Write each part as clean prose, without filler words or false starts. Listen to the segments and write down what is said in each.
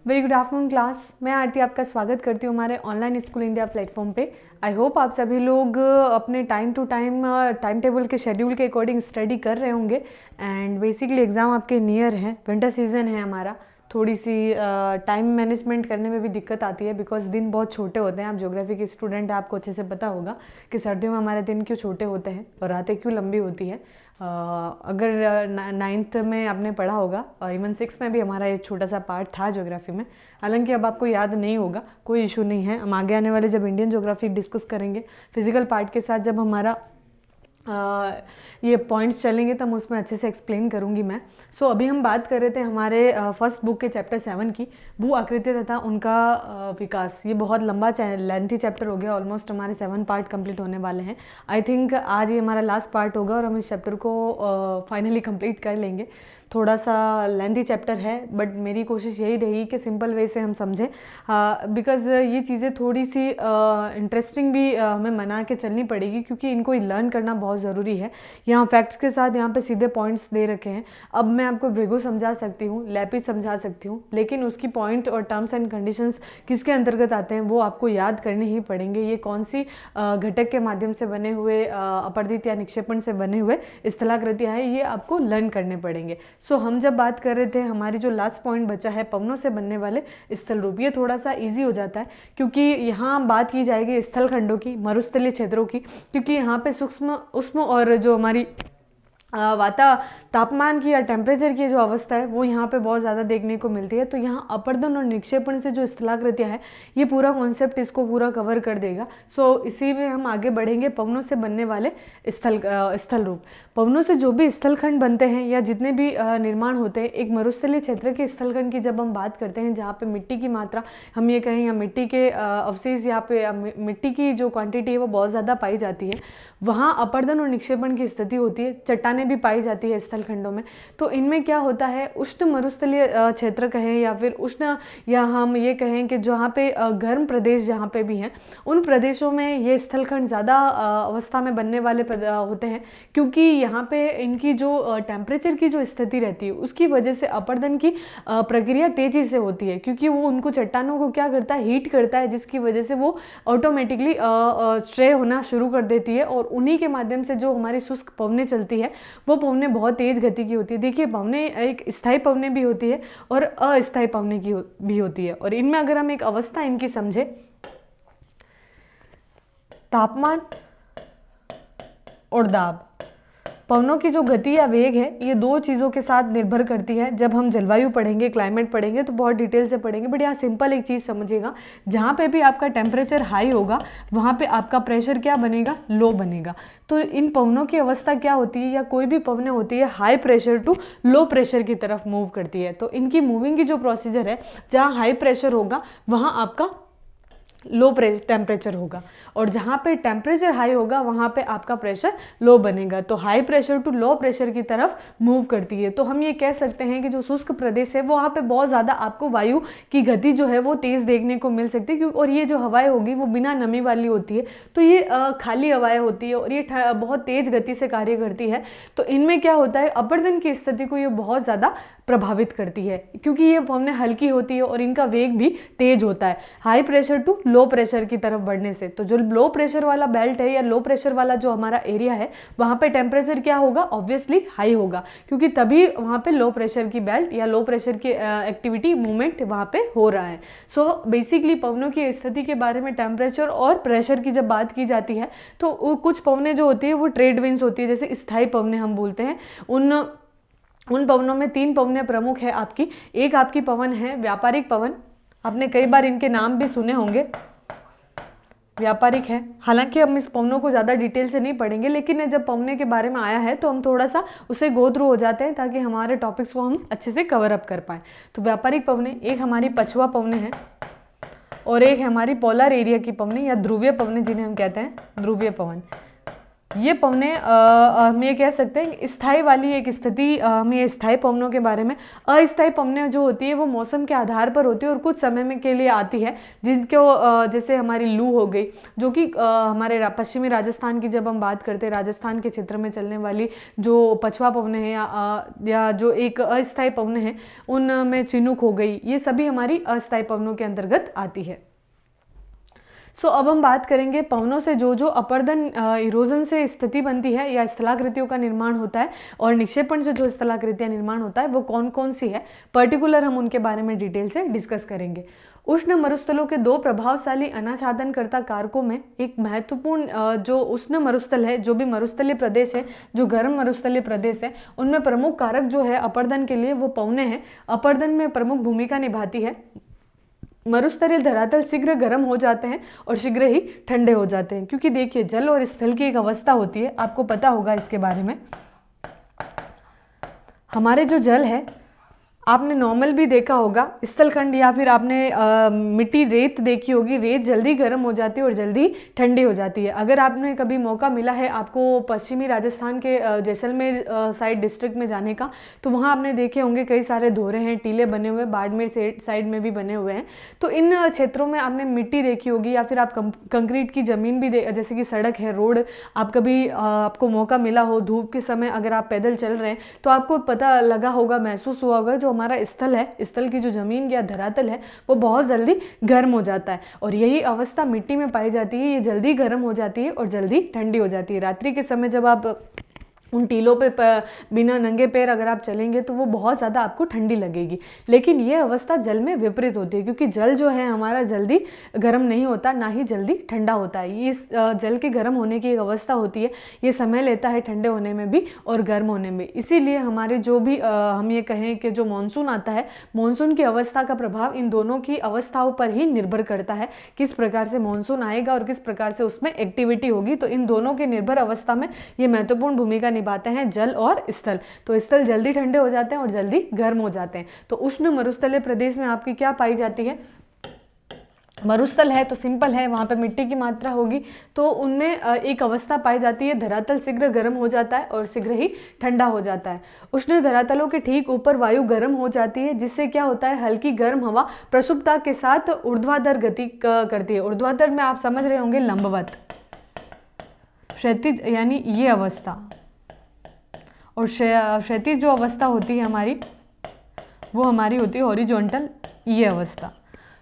Very good afternoon class. मैं आरती आपका स्वागत करती हूँ हमारे ऑनलाइन स्कूल इंडिया प्लेटफॉर्म पे। आई होप आप सभी लोग अपने टाइम टू टाइम टेबल के शेड्यूल के अकॉर्डिंग स्टडी कर रहे होंगे। एंड बेसिकली एग्ज़ाम आपके नियर हैं, विंटर सीजन है हमारा। थोड़ी सी टाइम मैनेजमेंट करने में भी दिक्कत आती है बिकॉज दिन बहुत छोटे होते हैं। आप ज्योग्राफी के स्टूडेंट हैं, आपको अच्छे से पता होगा कि सर्दियों में हमारे दिन क्यों छोटे होते हैं और रातें क्यों लंबी होती है। अगर नाइन्थ में आपने पढ़ा होगा, इवन सिक्स में भी हमारा एक छोटा सा पार्ट था ज्योग्राफी में। हालांकि अब आपको याद नहीं होगा, कोई इशू नहीं है। हम आगे आने वाले जब इंडियन ज्योग्राफी डिस्कस करेंगे फिजिकल पार्ट के साथ, जब हमारा ये पॉइंट्स चलेंगे तब उसमें अच्छे से एक्सप्लेन करूंगी मैं। सो अभी हम बात कर रहे थे हमारे फर्स्ट बुक के चैप्टर 7 की, भू आकृति तथा उनका विकास। ये बहुत लंबा लेंथी चैप्टर हो गया, ऑलमोस्ट हमारे 7 पार्ट कंप्लीट होने वाले हैं। आई थिंक आज ये हमारा लास्ट पार्ट होगा और हम इस चैप्टर को फाइनली कंप्लीट कर लेंगे। थोड़ा सा लेंथी चैप्टर है बट मेरी कोशिश यही रही कि सिंपल वे से हम समझें, बिकॉज़ ये चीज़ें थोड़ी सी इंटरेस्टिंग भी हमें बना के चलनी पड़ेगी क्योंकि इनको लर्न करना बहुत ज़रूरी है। यहाँ फैक्ट्स के साथ यहाँ पे सीधे पॉइंट्स दे रखे हैं। अब मैं आपको भृगु समझा सकती हूँ, लैपिस समझा सकती हूँ, लेकिन उसकी पॉइंट और टर्म्स एंड कंडीशंस किसके अंतर्गत आते हैं वो आपको याद करने ही पड़ेंगे। ये कौन सी घटक के माध्यम से बने हुए अपरदित या निक्षेपण से बने हुए स्थलाकृतियाँ हैं, ये आपको लर्न करने पड़ेंगे। सो हम जब बात कर रहे थे, हमारी जो लास्ट पॉइंट बचा है पवनों से बनने वाले स्थल रूप, ये थोड़ा सा इजी हो जाता है क्योंकि यहाँ बात की जाएगी स्थल खंडों की, मरुस्थलीय क्षेत्रों की, क्योंकि यहाँ पे सूक्ष्म उष्म और जो हमारी तापमान की या टेम्परेचर की जो अवस्था है वो यहाँ पे बहुत ज़्यादा देखने को मिलती है। तो यहाँ अपर्दन और निक्षेपण से जो स्थलाकृतियाँ है, ये पूरा कॉन्सेप्ट इसको पूरा कवर कर देगा। सो इसी में हम आगे बढ़ेंगे। पवनों से बनने वाले स्थल रूप, पवनों से जो भी स्थलखंड बनते हैं या जितने भी निर्माण होते हैं, एक मरुस्थलीय क्षेत्र के स्थलखंड की जब हम बात करते हैं जहाँ पे मिट्टी की मात्रा, हम ये कहें, या मिट्टी के अवशेष, यहाँ पे मिट्टी की जो क्वांटिटी है वो बहुत ज़्यादा पाई जाती है, वहाँ अपर्दन और निक्षेपण की स्थिति होती है। चट्टानें भी पाई जाती है स्थल खंडों में। तो इनमें क्या होता है, उष्ण मरुस्थलीय क्षेत्र कहें या फिर उष्ण, या हम ये कहें कि जहाँ पे गर्म प्रदेश जहाँ पे भी हैं, उन प्रदेशों में ये स्थलखंड ज़्यादा अवस्था में बनने वाले होते हैं क्योंकि यहाँ पे इनकी जो टेम्परेचर की जो स्थिति रहती है उसकी वजह से अपर्दन की प्रक्रिया तेजी से होती है, क्योंकि वो उनको चट्टानों को क्या करता है, हीट करता है, जिसकी वजह से वो ऑटोमेटिकली स्ट्रे होना शुरू कर देती है। और उन्हीं के माध्यम से जो हमारी शुष्क पवनें चलती है वो पवनें बहुत तेज गति की होती है। देखिए, पवनें एक स्थायी पवनें भी होती है और अस्थायी पवनें की भी होती है। और इनमें अगर हम एक अवस्था इनकी समझे, तापमान और दाब, पवनों की जो गति या वेग है, ये दो चीज़ों के साथ निर्भर करती है। जब हम जलवायु पढ़ेंगे, क्लाइमेट पढ़ेंगे तो बहुत डिटेल से पढ़ेंगे, बट यहाँ सिंपल एक चीज़ समझिएगा, जहाँ पे भी आपका टेम्परेचर हाई होगा वहाँ पे आपका प्रेशर क्या बनेगा, लो बनेगा। तो इन पवनों की अवस्था क्या होती है, या कोई भी पवनें होती है, high pressure to low pressure की तरफ मूव करती है। तो इनकी मूविंग की जो प्रोसीजर है, जहाँ हाई प्रेशर होगा वहाँ आपका लो टेम्परेचर होगा, और जहाँ पे टेम्परेचर हाई होगा वहाँ पे आपका प्रेशर लो बनेगा। तो high pressure to low pressure की तरफ मूव करती है। तो हम ये कह सकते हैं कि जो शुष्क प्रदेश है वहाँ पे बहुत ज़्यादा आपको वायु की गति जो है वो तेज़ देखने को मिल सकती है, क्योंकि और ये जो हवाएं होगी वो बिना नमी वाली होती है, तो ये खाली हवाएं होती है और ये बहुत तेज़ गति से कार्य करती है। तो इनमें क्या होता है, अपर्दन की स्थिति को ये बहुत ज़्यादा प्रभावित करती है क्योंकि ये पवनें हल्की होती है और इनका वेग भी तेज होता है high pressure to low pressure की तरफ बढ़ने से। तो जो लो प्रेशर वाला बेल्ट है या लो प्रेशर वाला जो हमारा एरिया है, वहाँ पे टेम्परेचर क्या होगा, ऑब्वियसली हाई होगा, क्योंकि तभी वहाँ पे लो प्रेशर की बेल्ट या लो प्रेशर की एक्टिविटी मूवमेंट वहाँ पे हो रहा है। सो बेसिकली पवनों की स्थिति के बारे में टेम्परेचर और प्रेशर की जब बात की जाती है तो कुछ पवनें जो होती है वो ट्रेड विंड्स होती है, जैसे स्थायी पवनें हम बोलते हैं। उन पवनों में 3 पवनें प्रमुख है आपकी। एक आपकी पवन है व्यापारिक पवन, आपने कई बार इनके नाम भी सुने होंगे, व्यापारिक है। हालांकि हम इस पवनों को ज़्यादा डिटेल से नहीं पढ़ेंगे, लेकिन जब पवने के बारे में आया है तो हम थोड़ा सा उसे गो थ्रू हो जाते हैं ताकि हमारे टॉपिक्स को हम अच्छे से कवर अप कर पाएँ। तो व्यापारिक पवनें, एक हमारी पछुआ पवनें हैं और एक हमारी पोलर एरिया की पवनें या ध्रुवीय पवनें, जिन्हें हम कहते हैं ध्रुवीय पवन। ये पवने हम ये कह सकते हैं स्थायी वाली एक स्थिति, हम ये स्थायी पवनों के बारे में। अस्थायी पवनें जो होती है वो मौसम के आधार पर होती है और कुछ समय में के लिए आती है, जिनको जैसे हमारी लू हो गई, जो कि हमारे पश्चिमी राजस्थान की जब हम बात करते हैं, राजस्थान के क्षेत्र में चलने वाली जो पछुआ पवनें हैं या जो एक अस्थायी पवनें हैं, उनमें चिनूक हो गई, ये सभी हमारी अस्थायी पवनों के अंतर्गत आती है। अब हम बात करेंगे पवनों से जो जो अपर्दन इरोजन से स्थिति बनती है या स्थलाकृतियों का निर्माण होता है, और निक्षेपण से जो स्थलाकृतियां निर्माण होता है वो कौन कौन सी है, पर्टिकुलर हम उनके बारे में डिटेल से डिस्कस करेंगे। उष्ण मरुस्थलों के दो प्रभावशाली अनाच्छादनकर्ता कारकों में एक महत्वपूर्ण जो उष्ण मरुस्थल है, जो भी मरुस्थलीय प्रदेश है, जो गर्म मरुस्थलीय प्रदेश है, उनमें प्रमुख कारक जो है अपर्दन के लिए वो पवने हैं। अपर्दन में प्रमुख भूमिका निभाती है। मरुस्थलीय धरातल शीघ्र गर्म हो जाते हैं और शीघ्र ही ठंडे हो जाते हैं, क्योंकि देखिए जल और स्थल की एक अवस्था होती है, आपको पता होगा इसके बारे में। हमारे जो जल है, आपने नॉर्मल भी देखा होगा स्थलखंड, या फिर आपने मिट्टी रेत देखी होगी, रेत जल्दी गर्म हो जाती है और जल्दी ठंडी हो जाती है। अगर आपने कभी मौका मिला है आपको पश्चिमी राजस्थान के जैसलमेर साइड डिस्ट्रिक्ट में जाने का, तो वहाँ आपने देखे होंगे कई सारे धोरे हैं, टीले बने हुए, बाड़मेर साइड में भी बने हुए हैं। तो इन क्षेत्रों में आपने मिट्टी देखी होगी, या फिर आप कंक्रीट की ज़मीन भी जैसे कि सड़क है, रोड, आप कभी आपको मौका मिला हो धूप के समय अगर आप पैदल चल रहे हैं तो आपको पता लगा होगा, महसूस हुआ होगा, जो हमारा स्थल है, स्थल की जो जमीन या धरातल है वो बहुत जल्दी गर्म हो जाता है। और यही अवस्था मिट्टी में पाई जाती है, ये जल्दी गर्म हो जाती है और जल्दी ठंडी हो जाती है। रात्रि के समय जब आप उन टीलों पे बिना नंगे पैर अगर आप चलेंगे तो वो बहुत ज़्यादा आपको ठंडी लगेगी। लेकिन ये अवस्था जल में विपरीत होती है, क्योंकि जल जो है हमारा जल्दी गर्म नहीं होता, ना ही जल्दी ठंडा होता है। ये इस जल के गर्म होने की एक अवस्था होती है, ये समय लेता है ठंडे होने में भी और गर्म होने में। इसीलिए हमारे जो भी हम ये कहें कि जो मानसून आता है, मानसून की अवस्था का प्रभाव इन दोनों की अवस्थाओं पर ही निर्भर करता है, किस प्रकार से मानसून आएगा और किस प्रकार से उसमें एक्टिविटी होगी। तो इन दोनों के निर्भर अवस्था में ये महत्वपूर्ण भूमिका निभाते हैं जल और स्थल। तो स्थल जल्दी ठंडे हो जाते हैं और जल्दी गर्म हो जाते हैं। तो उष्ण मरुस्थलीय प्रदेश में आपकी क्या पाई जाती है, मरुस्थल है तो सिंपल है, वहाँ पे मिट्टी की मात्रा होगी, तो उनमें एक अवस्था पाई जाती है, धरातल शीघ्र गर्म हो जाता है और शीघ्र ही ठंडा हो जाता है। उष्ण धरातलों के ठीक ऊपर वायु गर्म हो जाती है, जिससे क्या होता है, हल्की गर्म हवा प्रक्षुब्धता के साथ ऊर्ध्वाधर गति करती है। ऊर्ध्वाधर में आप समझ रहे होंगे लंबवत, क्षैतिज यानी ये अवस्था, और क्षैतिज जो अवस्था होती है हमारी वो हमारी होती है हॉरिजॉन्टल, ये अवस्था।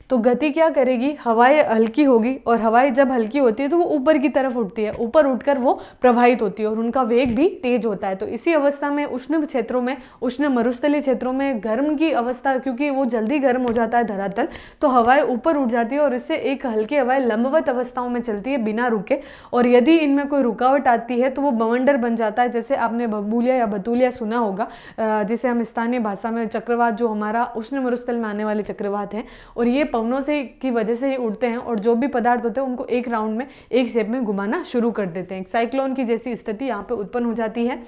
तो गति क्या करेगी, हवाएं हल्की होगी, और हवाएं जब हल्की होती है तो वो ऊपर की तरफ उठती है, ऊपर उठकर वो प्रवाहित होती है और उनका वेग भी तेज होता है। तो इसी अवस्था में उष्ण क्षेत्रों में, उष्ण मरुस्थलीय क्षेत्रों में गर्म की अवस्था, क्योंकि वो जल्दी गर्म हो जाता है धरातल, तो हवाएं ऊपर उठ जाती है और इससे एक हल्की हवाएं लंबवत अवस्थाओं में चलती है बिना रुके। और यदि इनमें कोई रुकावट आती है तो वो बवंडर बन जाता है। जैसे आपने बबूलिया या बतूलिया सुना होगा, जिसे हम स्थानीय भाषा में चक्रवात, जो हमारा उष्ण मरुस्थल में आने वाले चक्रवात हैं, और ये पवनों से की वजह से ही उड़ते हैं, और जो भी पदार्थ होते हैं उनको एक राउंड में एक शेप में घुमाना शुरू कर देते हैं। साइक्लोन की जैसी स्थिति यहाँ पे उत्पन्न हो जाती है।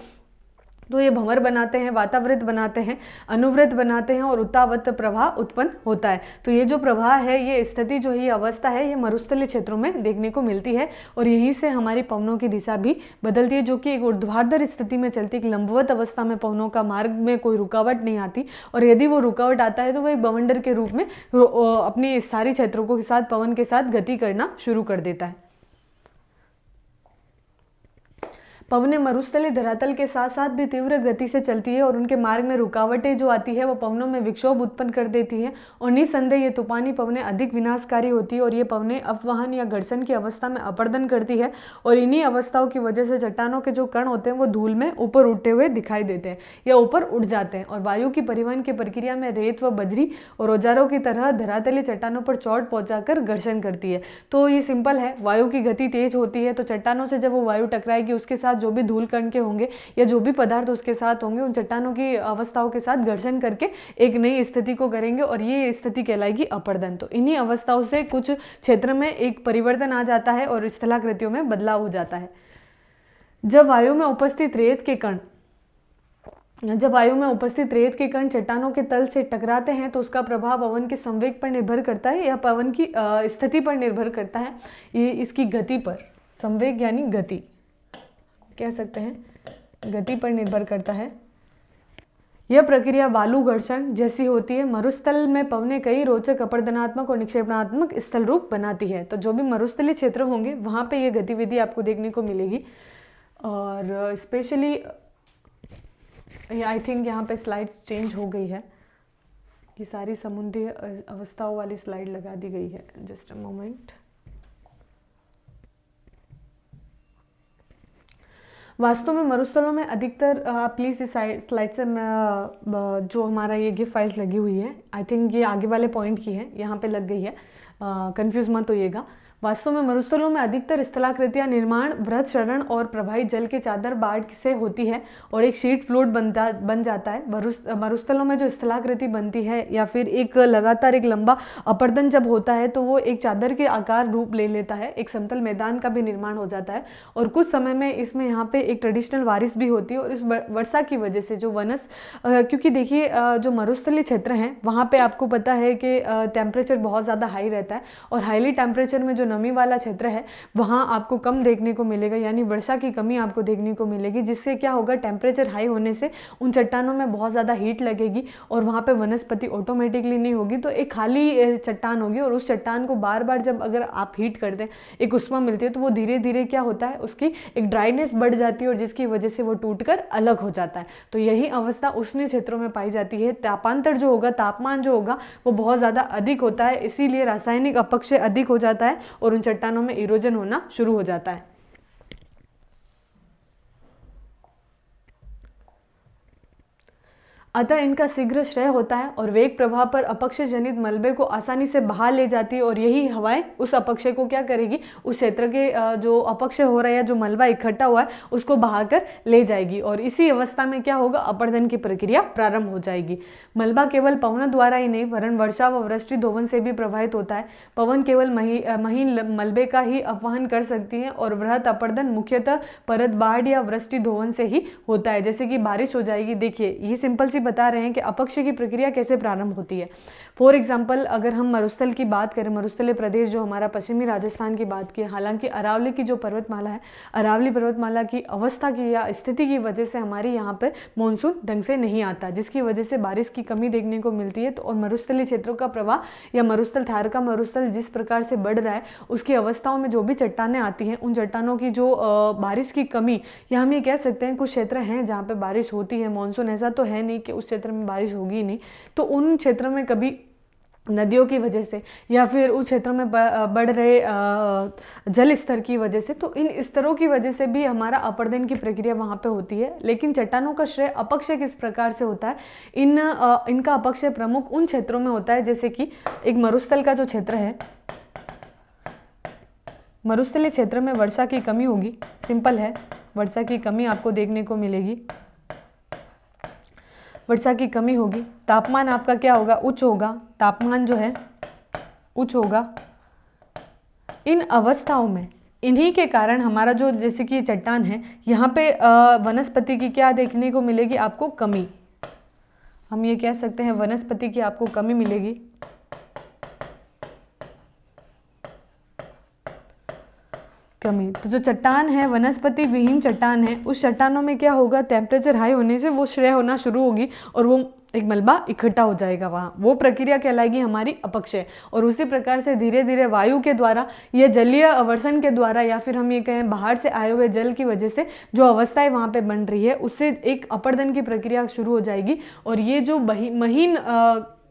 तो ये भंवर बनाते हैं, वातावृत बनाते हैं, अनुवृत बनाते हैं और उत्तावत प्रवाह उत्पन्न होता है। तो ये जो प्रवाह है, ये स्थिति जो है, ये अवस्था है, ये मरुस्थलीय क्षेत्रों में देखने को मिलती है, और यहीं से हमारी पवनों की दिशा भी बदलती है, जो कि एक ऊर्ध्वाधर स्थिति में चलती है। एक लंबवत अवस्था में पवनों का मार्ग में कोई रुकावट नहीं आती, और यदि वो रुकावट आता है तो वो एक बवंडर के रूप में अपनी सारी क्षेत्रों के साथ, पवन के साथ गति करना शुरू कर देता है। पवनें मरुस्थलीय धरातल के साथ साथ भी तीव्र गति से चलती है, और उनके मार्ग में रुकावटें जो आती है वो पवनों में विक्षोभ उत्पन्न कर देती है, और निस्संदेह ये तूफानी पवनें अधिक विनाशकारी होती है, और ये पवनें अपवहन या घर्षण की अवस्था में अपर्दन करती है। और इन्हीं अवस्थाओं की वजह से चट्टानों के जो कण होते हैं वो धूल में ऊपर उठते हुए दिखाई देते हैं या ऊपर उठ जाते हैं, और वायु की परिवहन की प्रक्रिया में रेत व बजरी और औजारों की तरह धरातलीय चट्टानों पर चोट पहुंचाकर घर्षण करती है। तो ये सिंपल है, वायु की गति तेज होती है, तो चट्टानों से जब वो वायु टकराएगी, उसके साथ जो भी धूल कण के होंगे या जो भी पदार्थ उसके साथ होंगे, उन चट्टानों की अवस्थाओं के साथ घर्षण करके एक नई स्थिति को करेंगे, और ये स्थिति कहलाएगी अपर्दन। तो इन्हीं अवस्थाओं से कुछ क्षेत्र में एक परिवर्तन आ जाता है और स्थलाकृतियों में बदलाव हो जाता है। जब वायु में उपस्थित रेत के कण चट्टानों के तल से टकराते हैं तो उसका प्रभाव पवन के संवेग पर निर्भर करता है या पवन की स्थिति पर निर्भर करता है, ये इसकी गति पर। संवेग यानी गति, कह सकते हैं गति पर निर्भर करता है। यह प्रक्रिया बालू घर्षण जैसी होती है। मरुस्थल में पवनें कई रोचक अपरदनात्मक और निक्षेपणात्मक स्थल रूप बनाती है। तो जो भी मरुस्थलीय क्षेत्र होंगे वहाँ पे ये गतिविधि आपको देखने को मिलेगी। और स्पेशली आई थिंक यहाँ पे स्लाइड्स चेंज हो गई है, ये सारी समुद्री अवस्थाओं वाली स्लाइड लगा दी गई है। Just a moment. वास्तव में मरुस्थलों में अधिकतर प्लीज़ इस स्लाइड से जो हमारा ये गिफ फाइल्स लगी हुई है, आई थिंक ये आगे वाले पॉइंट की है, यहाँ पे लग गई है, कंफ्यूज मत होइएगा। वास्तव में मरुस्थलों में अधिकतर स्थलाकृतियां निर्माण वृहद शरण और प्रवाही जल के चादर बाढ़ से होती है और एक शीट फ्लोट बन जाता है। मरुस्थलों में जो स्थलाकृति बनती है या फिर एक लगातार एक लंबा अपर्दन जब होता है तो वो एक चादर के आकार रूप ले लेता है, एक समतल मैदान का भी निर्माण हो जाता है। और कुछ समय में इसमें यहाँ पे एक ट्रेडिशनल बारिश भी होती है। और इस वर्षा की वजह से जो क्योंकि देखिए जो मरुस्थलीय क्षेत्र हैं वहाँ पे आपको पता है कि टेम्परेचर बहुत ज़्यादा हाई रहता है और हाईली टेम्परेचर में जो नमी वाला क्षेत्र है वहाँ आपको कम देखने को मिलेगा, यानी वर्षा की कमी आपको देखने को मिलेगी, जिससे क्या होगा, टेम्परेचर हाई होने से उन चट्टानों में बहुत ज़्यादा हीट लगेगी और वहाँ पे वनस्पति ऑटोमेटिकली नहीं होगी, तो एक खाली चट्टान होगी। और उस चट्टान को बार बार जब अगर आप हीट कर दें, एक उष्मा मिलती है, तो वो धीरे धीरे क्या होता है, उसकी एक ड्राइनेस बढ़ जाती है और जिसकी वजह से वो टूटकर अलग हो जाता है। तो यही अवस्था उष्ण क्षेत्रों में पाई जाती है। तापांतर जो होगा, तापमान जो होगा वो बहुत ज़्यादा अधिक होता है, इसीलिए रासायनिक अपक्षय अधिक हो जाता है और उन चट्टानों में इरोजन होना शुरू हो जाता है। अतः इनका शीघ्र क्षय होता है और वेग प्रवाह पर अपक्षय जनित मलबे को आसानी से बहा ले जाती है और यही हवाएं उस अपक्षय को क्या करेगी, उस क्षेत्र के जो अपक्षय हो रहा है या जो मलबा इकट्ठा हुआ है उसको बहाकर ले जाएगी और इसी अवस्था में क्या होगा, अपरदन की प्रक्रिया प्रारंभ हो जाएगी। मलबा केवल पवनों द्वारा ही नहीं वरन वर्षा व वृष्टि धोवन से भी प्रभावित होता है। पवन केवल महीन मलबे का ही अपवहन कर सकती है और वृहत अपरदन मुख्यतः परत बाढ़ या वृष्टि धोवन से ही होता है, जैसे कि बारिश हो जाएगी। देखिए ये सिंपल सी बता रहे हैं कि अपक्षय की प्रक्रिया कैसे प्रारंभ होती है। फॉर एग्जाम्पल अगर हम मरुस्थल की बात करें, मरुस्थलीय प्रदेश जो हमारा पश्चिमी राजस्थान की बात की, हालांकि अरावली की जो पर्वतमाला है, अरावली पर्वतमाला की अवस्था की या स्थिति की वजह से हमारी यहाँ पर मानसून ढंग से नहीं आता, जिसकी वजह से बारिश की कमी देखने को मिलती है। तो और मरुस्थलीय क्षेत्रों का प्रवाह या मरुस्थल थार का मरुस्थल जिस प्रकार से बढ़ रहा है उसकी अवस्थाओं में जो भी चट्टानें आती हैं, उन चट्टानों की जो बारिश की कमी, या हम ये कह सकते हैं कुछ क्षेत्र हैं जहाँ पे बारिश होती है, मानसून ऐसा तो है नहीं कि उस क्षेत्र में बारिश होगी ही नहीं, तो उन क्षेत्रों में कभी नदियों की वजह से या फिर उस क्षेत्रों में बढ़ रहे जल स्तर की वजह से, तो इन स्तरों की वजह से भी हमारा अपरदन की प्रक्रिया वहाँ पे होती है। लेकिन चट्टानों का श्रेय अपक्षय किस प्रकार से होता है, इनका अपक्षय प्रमुख उन क्षेत्रों में होता है, जैसे कि एक मरुस्थल का जो क्षेत्र है, मरुस्थलीय क्षेत्र में वर्षा की कमी होगी, सिंपल है, वर्षा की कमी आपको देखने को मिलेगी, वर्षा की कमी होगी। तापमान आपका क्या होगा, उच्च होगा, तापमान जो है उच्च होगा। इन अवस्थाओं में इन्हीं के कारण हमारा जो जैसे कि चट्टान है, यहाँ पे वनस्पति की क्या देखने को मिलेगी, आपको कमी, हम ये कह सकते हैं वनस्पति की आपको कमी मिलेगी। कमी, तो जो चट्टान है वनस्पति विहीन चट्टान है, उस चट्टानों में क्या होगा, टेम्परेचर हाई होने से वो क्षय होना शुरू होगी और वो एक मलबा इकट्ठा हो जाएगा वहाँ, वो प्रक्रिया कहलाएगी हमारी अपक्षय। और उसी प्रकार से धीरे धीरे वायु के द्वारा या जलीय अवर्षण के द्वारा या फिर हम ये कहें बाहर से आए हुए जल की वजह से जो अवस्थाएं वहाँ पे बन रही है, उससे एक अपरदन की प्रक्रिया शुरू हो जाएगी और ये जो महीन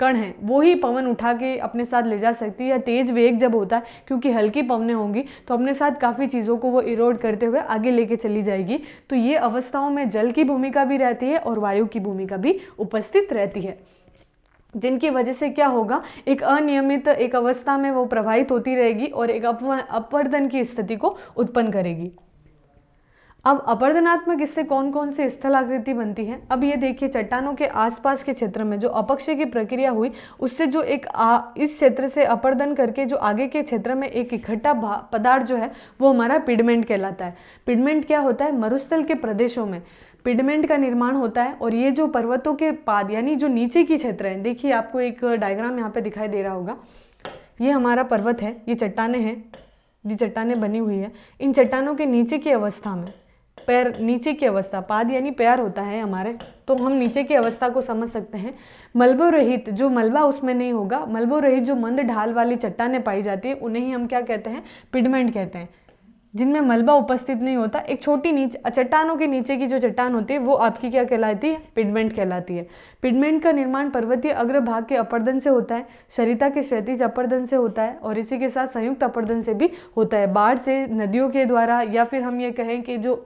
कण है वो ही पवन उठा के अपने साथ ले जा सकती है। तेज वेग जब होता है, क्योंकि हल्की पवनें होंगी तो अपने साथ काफ़ी चीज़ों को वो इरोड करते हुए आगे लेके चली जाएगी। तो ये अवस्थाओं में जल की भूमिका भी रहती है और वायु की भूमिका भी उपस्थित रहती है, जिनकी वजह से क्या होगा, एक अनियमित एक अवस्था में वो प्रभावित होती रहेगी और एक अपवर्तन की स्थिति को उत्पन्न करेगी। अब अपरदनात्मक इससे कौन कौन सी स्थलाकृति बनती है। अब ये देखिए चट्टानों के आसपास के क्षेत्र में जो अपक्षय की प्रक्रिया हुई, उससे जो एक इस क्षेत्र से अपरदन करके जो आगे के क्षेत्र में एक इकट्ठा पदार्थ जो है वो हमारा पिडमेंट कहलाता है। पिडमेंट क्या होता है, मरुस्थल के प्रदेशों में पिडमेंट का निर्माण होता है और ये जो पर्वतों के पाद यानी जो नीचे की क्षेत्र है, देखिए आपको एक डायग्राम यहाँ पे दिखाई दे रहा होगा, ये हमारा पर्वत है, ये चट्टानें हैं, ये चट्टानें बनी हुई है। इन चट्टानों के नीचे की अवस्था में पैर नीचे की अवस्था, पाद यानी पैर होता है हमारे, तो हम नीचे की अवस्था को समझ सकते हैं। मलबो रहित, जो मलबा उसमें नहीं होगा, मलबो रहित जो मंद ढाल वाली चट्टानें पाई जाती है उन्हें ही हम क्या कहते हैं, पिडमेंट कहते हैं। जिनमें मलबा उपस्थित नहीं होता, एक छोटी नीचे चट्टानों के नीचे की जो चट्टान होती है वो आपकी क्या कहलाती है, पिडमेंट कहलाती है। पिडमेंट का निर्माण पर्वतीय अग्रभाग के अपरदन से होता है, सरिता के क्षैतिज अपरदन से होता है और इसी के साथ संयुक्त अपरदन से भी होता है। बाढ़ से, नदियों के द्वारा, या फिर हम ये कहें कि जो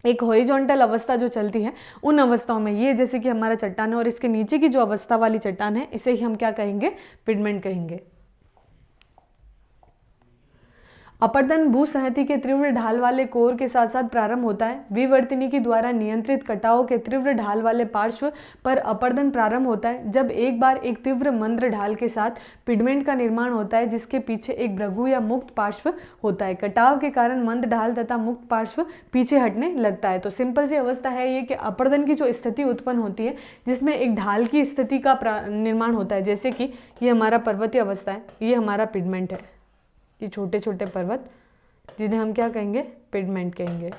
एक हॉरिजॉन्टल अवस्था जो चलती है उन अवस्थाओं में, ये जैसे कि हमारा चट्टान है और इसके नीचे की जो अवस्था वाली चट्टान है इसे ही हम क्या कहेंगे, पिडमेंट कहेंगे। अपरदन भूसंहति के तीव्र ढाल वाले कोर के साथ साथ प्रारंभ होता है। विवर्तनी के द्वारा नियंत्रित कटाव के तीव्र ढाल वाले पार्श्व पर अपरदन प्रारंभ होता है। जब एक बार एक तीव्र मंद ढाल के साथ पिडमेंट का निर्माण होता है जिसके पीछे एक भृगु या मुक्त पार्श्व होता है। कटाव के कारण मंद ढाल तथा मुक्त पार्श्व पीछे हटने लगता है। तो सिंपल सी अवस्था है ये कि अपरदन की जो स्थिति उत्पन्न होती है जिसमें एक ढाल की स्थिति का निर्माण होता है, जैसे कि ये हमारा पर्वतीय अवस्था है, ये हमारा पिडमेंट है। ये छोटे छोटे पर्वत जिन्हें हम क्या कहेंगे, पिडमेंट कहेंगे।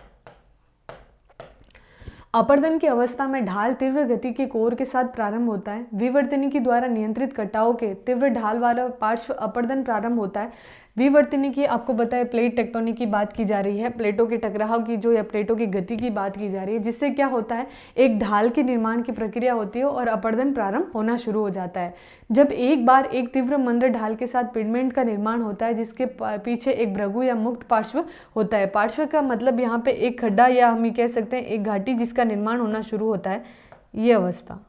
अपरदन की अवस्था में ढाल तीव्र गति के कोर के साथ प्रारंभ होता है। विवर्तनी के द्वारा नियंत्रित कटाव के तीव्र ढाल वाला पार्श्व अपरदन प्रारंभ होता है। विवर्तनी की आपको बताया प्लेट टेक्टोनिक की बात की जा रही है, प्लेटों के टकराव की जो या प्लेटों की गति की बात की जा रही है, जिससे क्या होता है, एक ढाल के निर्माण की प्रक्रिया होती है और अपरदन प्रारंभ होना शुरू हो जाता है। जब एक बार एक तीव्र मंद ढाल के साथ पिडमेंट का निर्माण होता है जिसके पीछे एक भृगु या मुक्त पार्श्व होता है। पार्श्व का मतलब यहाँ पे एक खड्डा या हम ये कह सकते हैं एक घाटी जिसका निर्माण होना शुरू होता है। ये अवस्था,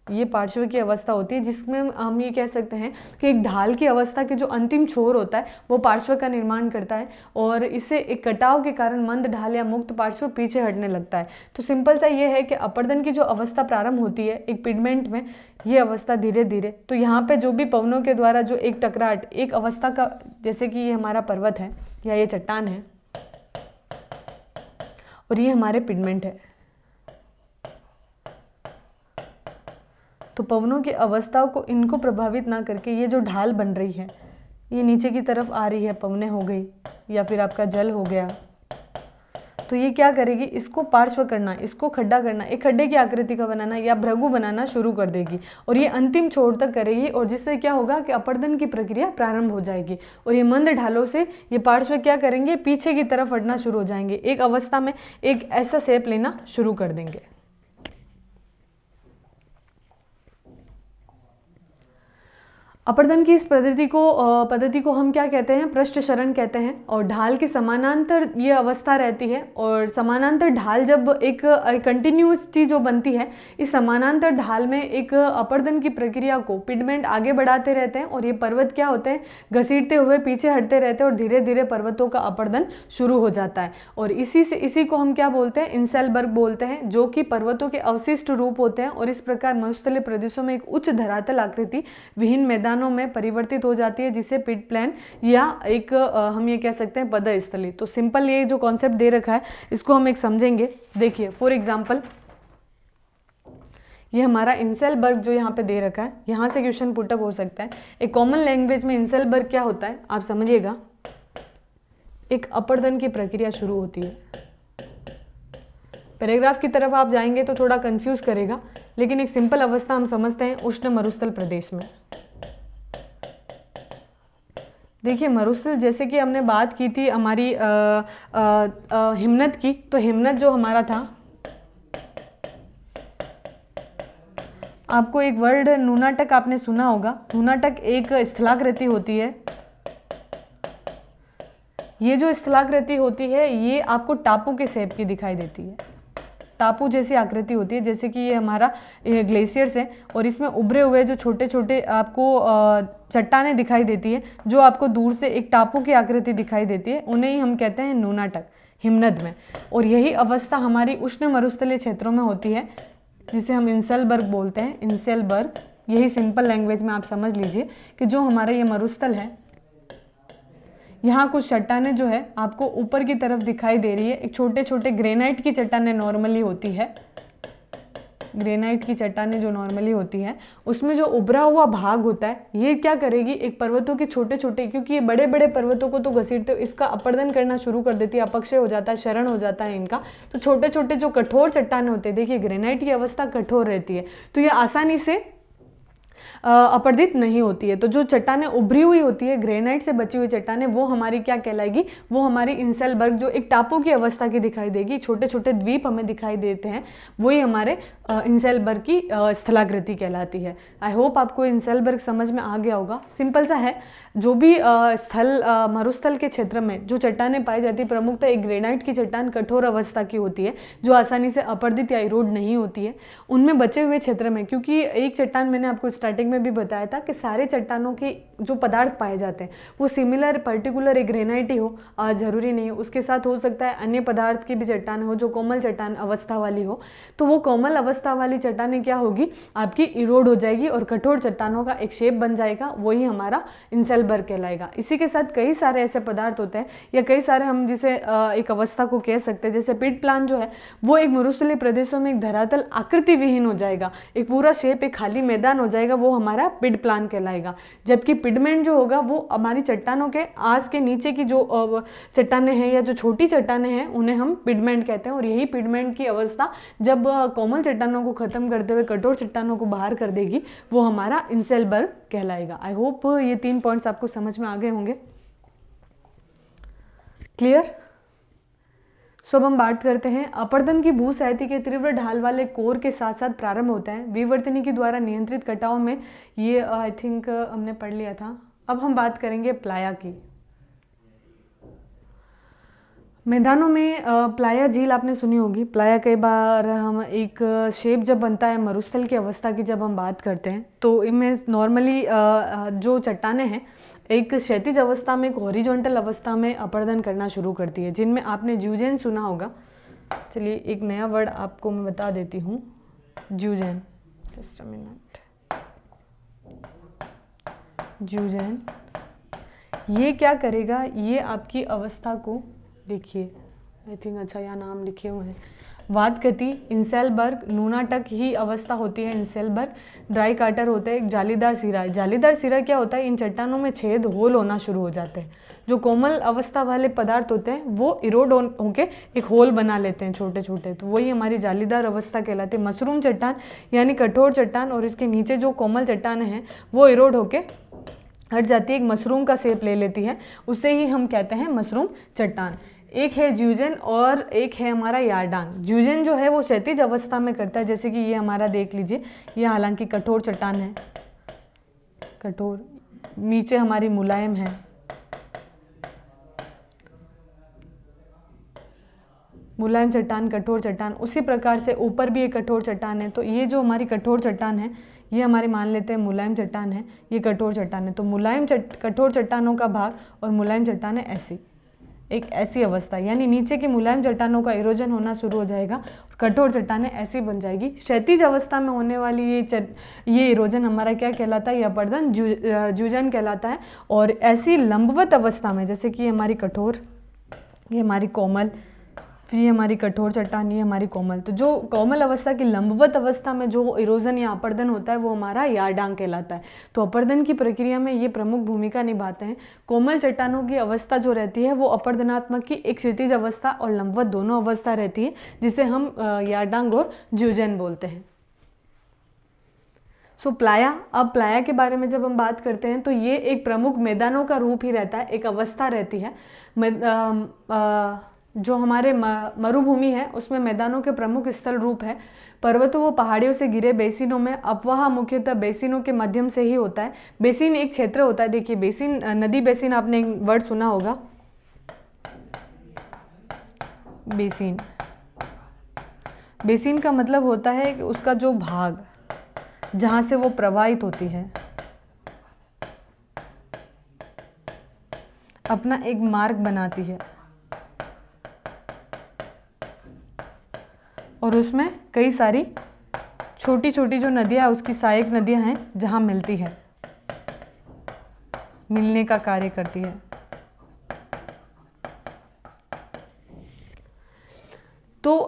ये पार्श्व की अवस्था होती है जिसमें हम ये कह सकते हैं कि एक ढाल की अवस्था के जो अंतिम छोर होता है वो पार्श्व का निर्माण करता है और इससे एक कटाव के कारण मंद ढाल या मुक्त पार्श्व पीछे हटने लगता है। तो सिंपल सा ये है कि अपरदन की जो अवस्था प्रारंभ होती है एक पिडमेंट में, ये अवस्था धीरे धीरे, तो यहाँ पे जो भी पवनों के द्वारा जो एक टकराट एक अवस्था का, जैसे कि ये हमारा पर्वत है या ये चट्टान है और ये हमारे पिडमेंट है, तो पवनों की अवस्थाओं को इनको प्रभावित ना करके ये जो ढाल बन रही है ये नीचे की तरफ आ रही है, पवने हो गई या फिर आपका जल हो गया, तो ये क्या करेगी, इसको पार्श्व करना, इसको खड्डा करना, एक खड्डे की आकृति का बनाना या भृगु बनाना शुरू कर देगी और ये अंतिम छोर तक करेगी और जिससे क्या होगा कि अपरदन की प्रक्रिया प्रारंभ हो जाएगी और ये मंद ढालों से ये पार्श्व क्या करेंगे, पीछे की तरफ हटना शुरू हो जाएंगे, एक अवस्था में एक ऐसा शेप लेना शुरू कर देंगे। अपरदन की इस पद्धति को हम क्या कहते हैं, पृष्ठ शरण कहते हैं और ढाल के समानांतर ये अवस्था रहती है और समानांतर ढाल जब एक कंटिन्यूअसटी जो बनती है, इस समानांतर ढाल में एक अपरदन की प्रक्रिया को पिडमेंट आगे बढ़ाते रहते हैं और ये पर्वत क्या होते हैं, घसीटते हुए पीछे हटते रहते हैं और धीरे धीरे पर्वतों का अपरदन शुरू हो जाता है और इसी को हम क्या बोलते हैं, इंसेलबर्ग बोलते हैं, जो कि पर्वतों के अवशिष्ट रूप होते हैं और इस प्रकार मरुस्थलीय प्रदेशों में एक उच्च धरातल आकृति विहीन मैदान में परिवर्तित हो जाती है जिसे पिट प्लेन या एक हम ये कह सकते हैं पदस्थली। तो सिंपल ये जो कॉन्सेप्ट दे रखा है इसको हम एक समझेंगे। देखिए फॉर एग्जांपल ये हमारा इंसेलबर्ग जो यहाँ पे दे रखा है, यहाँ से क्वेश्चन पुटअप हो सकता है। एक कॉमन लैंग्वेज में इंसेलबर्ग क्या होता है आप समझिएगा, एक अपरदन की प्रक्रिया शुरू होती है। पैराग्राफ की तरफ आप जाएंगे तो थोड़ा कंफ्यूज करेगा, लेकिन एक सिंपल अवस्था हम समझते हैं उष्ण मरुस्थल प्रदेश में। देखिए मरुस्थल, जैसे कि हमने बात की थी हमारी हिमनद की, तो हिमनद जो हमारा था, आपको एक वर्ड नूनाटक आपने सुना होगा। नूनाटक एक स्थलाकृति होती है। ये जो स्थलाकृति होती है ये आपको टापू के शेप की दिखाई देती है, टापू जैसी आकृति होती है। जैसे कि ये हमारा ग्लेशियर्स है और इसमें उभरे हुए जो छोटे छोटे आपको चट्टानें दिखाई देती है जो आपको दूर से एक टापू की आकृति दिखाई देती है, उन्हें ही हम कहते हैं नूनाटक हिमनद में। और यही अवस्था हमारी उष्ण मरुस्थलीय क्षेत्रों में होती है जिसे हम इंसेलबर्ग बोलते हैं। इंसेलबर्ग, यही सिंपल लैंग्वेज में आप समझ लीजिए कि जो हमारा ये मरुस्थल है, यहाँ कुछ चट्टानें जो है आपको ऊपर की तरफ दिखाई दे रही है। एक छोटे छोटे ग्रेनाइट की चट्टानें नॉर्मली होती है ग्रेनाइट की चट्टानें जो नॉर्मली होती हैं उसमें जो उभरा हुआ भाग होता है ये क्या करेगी, एक पर्वतों के छोटे छोटे, क्योंकि ये बड़े बड़े पर्वतों को तो घसीटते हो, इसका अपर्दन करना शुरू कर देती है, अपक्षय हो जाता है, क्षरण हो जाता है इनका। तो छोटे छोटे जो कठोर चट्टानें होते हैं, देखिए ग्रेनाइट की अवस्था कठोर रहती है तो ये आसानी से अपर्दित नहीं होती है। तो जो चट्टानें उभरी हुई होती है, ग्रेनाइट से बची हुई चट्टानें, वो हमारी क्या कहलाएगी, वो हमारी इंसेलबर्ग, जो एक टापू की अवस्था की दिखाई देगी, छोटे छोटे द्वीप हमें दिखाई देते हैं, वही हमारे इंसेलबर्ग की स्थलाकृति कहलाती है। आई होप आपको इंसेलबर्ग समझ में आ गया होगा। सिंपल सा है, जो भी मरुस्थल के क्षेत्र में जो चट्टानें पाई जाती है, प्रमुखतः एक ग्रेनाइट की चट्टान कठोर अवस्था की होती है जो आसानी से अपर्दित या इरोड नहीं होती है। उनमें बचे हुए क्षेत्र में, क्योंकि एक चट्टान मैंने आपको स्टार्टिंग में भी बताया था कि सारे चट्टानों के जो पदार्थ पाए जाते हैं वो सिमिलर पर्टिकुलर एक ग्रेनाइट ही हो, जरूरी नहीं है, उसके साथ हो सकता है अन्य पदार्थ की भी चट्टान हो जो कोमल चट्टान अवस्था वाली हो। तो वो कोमल अवस्था वाली चट्टानें क्या होगी, आपकी इरोड हो जाएगी और कठोर चट्टानों का एक शेप बन जाएगा, वही हमारा इंसेलबर्ग कहलाएगा। इसी के साथ कई सारे ऐसे पदार्थ होते हैं या कई सारे हम जिसे एक अवस्था को कह सकते हैं, जैसे पिड प्लान जो है वो एक मरुस्थलीय प्रदेशों में एक धरातल आकृति विहीन हो जाएगा, एक पूरा शेप, एक खाली मैदान हो जाएगा, वो हमारा पिड प्लान कहलाएगा। जबकि पिडमेंट जो होगा वो हमारी चट्टानों के आज के नीचे की जो चट्टानें हैं या जो छोटी चट्टानें हैं उन्हें हम पिडमेंट कहते हैं। और यही पिडमेंट की अवस्था जब कोमल चट्टानों को खत्म करते हुए कठोर चट्टानों को बाहर कर देगी, वो हमारा इंसेलबर्ग कहलाएगा। आई होप ये 3 पॉइंट्स आपको समझ में आ गए होंगे। क्लियर? सो अब हम बात करते हैं अपर्दन की भूसाहित्य के तीव्र ढाल वाले कोर के साथ साथ प्रारंभ होता है विवर्तनी के द्वारा नियंत्रित कटाव में। ये आई थिंक हमने पढ़ लिया था। अब हम बात करेंगे प्लाया की। मैदानों में प्लाया झील आपने सुनी होगी। प्लाया कई बार हम एक शेप जब बनता है मरुस्थल की अवस्था की जब हम बात करते हैं तो इनमें नॉर्मली जो चट्टानें हैं एक क्षैतिज अवस्था में, एक हॉरिजॉन्टल अवस्था में अपर्दन करना शुरू करती है, जिनमें आपने ज्यूजेन सुना होगा। चलिए एक नया वर्ड आपको मैं बता देती हूँ, ज्यूजेन। Just a minute. ज्यूजेन ये क्या करेगा, ये आपकी अवस्था को देखिए, आई थिंक अच्छा यहाँ नाम लिखे हुए हैं, वातगति, इंसेलबर्ग, नूनाटक ही अवस्था होती है इंसेलबर्ग। ड्राई कार्टर होता है एक जालीदार सिरा। जालीदार सिरा क्या होता है, इन चट्टानों में छेद, होल होना शुरू हो जाते हैं। जो कोमल अवस्था वाले पदार्थ होते हैं वो इरोड होके एक होल बना लेते हैं छोटे छोटे, तो वही हमारी जालीदार अवस्था कहलाती है। मशरूम चट्टान यानी कठोर चट्टान, और इसके नीचे जो कोमल चट्टानें हैं वो इरोड होके हट जाती है, एक मशरूम का शेप ले लेती है, उसे ही हम कहते हैं मशरूम चट्टान। एक है ज्यूजेन और एक है हमारा यारडांग। ज्यूजेन जो है वो क्षैतिज अवस्था में करता है, जैसे कि ये हमारा देख लीजिए, ये हालांकि कठोर चट्टान है, कठोर, नीचे हमारी मुलायम है, मुलायम चट्टान, कठोर चट्टान। उसी प्रकार से ऊपर भी एक कठोर चट्टान है। तो ये जो हमारी कठोर चट्टान है ये हमारी मान लेते हैं मुलायम चट्टान है, ये कठोर चट्टान है। तो मुलायम कठोर चट्टानों का भाग और मुलायम चट्टान है ऐसी, एक ऐसी अवस्था, यानी नीचे की मुलायम चट्टानों का इरोजन होना शुरू हो जाएगा और कठोर चट्टानें ऐसी बन जाएगी। क्षैतिज अवस्था में होने वाली ये इरोजन हमारा क्या कहलाता है, यह अपर्दन ज्यूजन कहलाता है। और ऐसी लंबवत अवस्था में, जैसे कि ये हमारी कठोर, ये हमारी कोमल, फिर ये हमारी कठोर चट्टान, ये हमारी कोमल, तो जो कोमल अवस्था की लंबवत अवस्था में जो इरोजन या अपर्दन होता है वो हमारा यारडांग कहलाता है। तो अपर्दन की प्रक्रिया में ये प्रमुख भूमिका निभाते हैं। कोमल चट्टानों की अवस्था जो रहती है वो अपर्दनात्मक की एक क्षैतिज अवस्था और लंबवत दोनों अवस्था रहती है, जिसे हम यारडांग और ज्यूजेन बोलते हैं। सो प्लाया, अब प्लाया के बारे में जब हम बात करते हैं तो ये एक प्रमुख मैदानों का रूप ही रहता है, एक अवस्था रहती है। जो हमारे मरुभूमि है उसमें मैदानों के प्रमुख स्थल रूप है। पर्वतों व पहाड़ियों से घिरे बेसिनों में अपवाह मुख्यतः बेसिनों के माध्यम से ही होता है। बेसिन एक क्षेत्र होता है, देखिए बेसिन, नदी बेसिन आपने एक वर्ड सुना होगा, बेसिन। बेसिन का मतलब होता है कि उसका जो भाग जहाँ से वो प्रवाहित होती है, अपना एक मार्ग बनाती है और उसमें कई सारी छोटी छोटी जो नदियाँ, उसकी सहायक नदियाँ हैं जहाँ मिलती है, मिलने का कार्य करती है। तो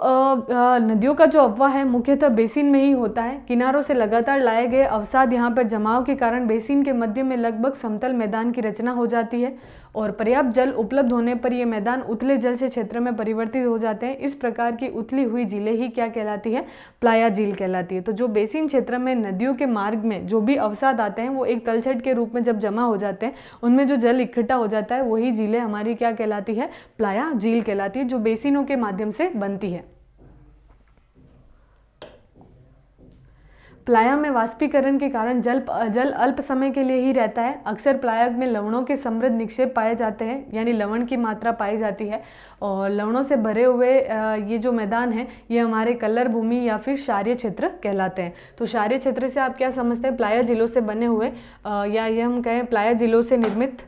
नदियों का जो अफवाह है मुख्यतः बेसिन में ही होता है। किनारों से लगातार लाए गए अवसाद यहाँ पर जमाव के कारण बेसिन के मध्य में लगभग समतल मैदान की रचना हो जाती है और पर्याप्त जल उपलब्ध होने पर ये मैदान उथले जल से क्षेत्र में परिवर्तित हो जाते हैं। इस प्रकार की उथली हुई झीलें ही क्या कहलाती है? प्लाया झील कहलाती है। तो जो बेसिन क्षेत्र में नदियों के मार्ग में जो भी अवसाद आते हैं वो एक तलछट के रूप में जब जमा हो जाते हैं, उनमें जो जल इकट्ठा हो जाता है वही झीलें हमारी क्या कहलाती है? प्लाया झील कहलाती है, जो बेसिनों के माध्यम से बनती है। प्लाया में वाष्पीकरण के कारण जल अल्प समय के लिए ही रहता है। अक्सर प्लाया में लवणों के समृद्ध निक्षेप पाए जाते हैं, यानी लवण की मात्रा पाई जाती है और लवणों से भरे हुए ये जो मैदान है ये हमारे कलर भूमि या फिर क्षारीय क्षेत्र कहलाते हैं। तो क्षारीय क्षेत्र से आप क्या समझते हैं? प्लाया झीलों से बने हुए या ये हम कहें प्लाया झीलों से निर्मित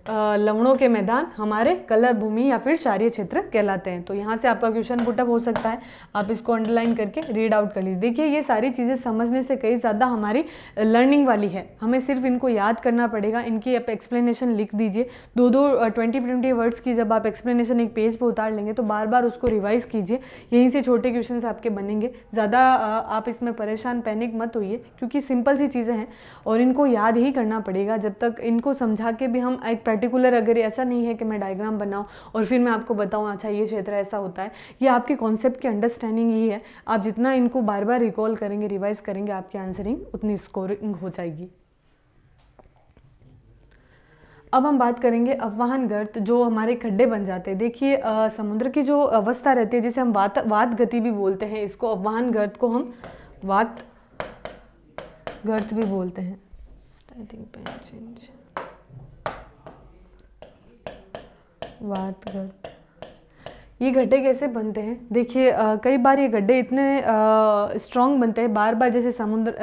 लवणों के मैदान हमारे कलर भूमि या फिर क्षारीय क्षेत्र कहलाते हैं। तो यहाँ से आपका क्वेश्चन पुटअप हो सकता है, आप इसको अंडरलाइन करके रीड आउट कर लीजिए। देखिए ये सारी चीज़ें समझने से कई ज़्यादा हमारी लर्निंग वाली है, हमें सिर्फ इनको याद करना पड़ेगा। इनकी आप एक्सप्लेनेशन लिख दीजिए, 20 वर्ड्स की जब आप एक्सप्लेनेशन एक पेज पर उतार लेंगे तो बार बार उसको रिवाइज कीजिए, यहीं से छोटे क्वेश्चन आपके बनेंगे। ज़्यादा आप इसमें परेशान पैनिक मत होइए, क्योंकि सिंपल सी चीज़ें हैं और इनको याद ही करना पड़ेगा। जब तक इनको समझा के भी हम एक पर्टिकुलर, अगर ऐसा नहीं है कि मैं डायग्राम बनाऊं और फिर मैं आपको बताऊं अच्छा ये क्षेत्र ऐसा होता है, ये आपके कॉन्सेप्ट की अंडरस्टैंडिंग ही है। आप जितना इनको बार बार रिकॉल करेंगे, रिवाइज करेंगे, आपकी आंसरिंग उतनी स्कोरिंग हो जाएगी। अब हम बात करेंगे अववाहन गर्त, जो हमारे खड्डे बन जाते हैं। देखिए समुद्र की जो अवस्था रहती है जिसे हम वात गति भी बोलते हैं, इसको अववाहन गर्त को हम वात गर्त भी बोलते हैं। वात गर्त, ये गड्ढे कैसे बनते हैं? देखिए कई बार ये गड्ढे इतने स्ट्रॉन्ग बनते हैं, बार बार जैसे समुद्र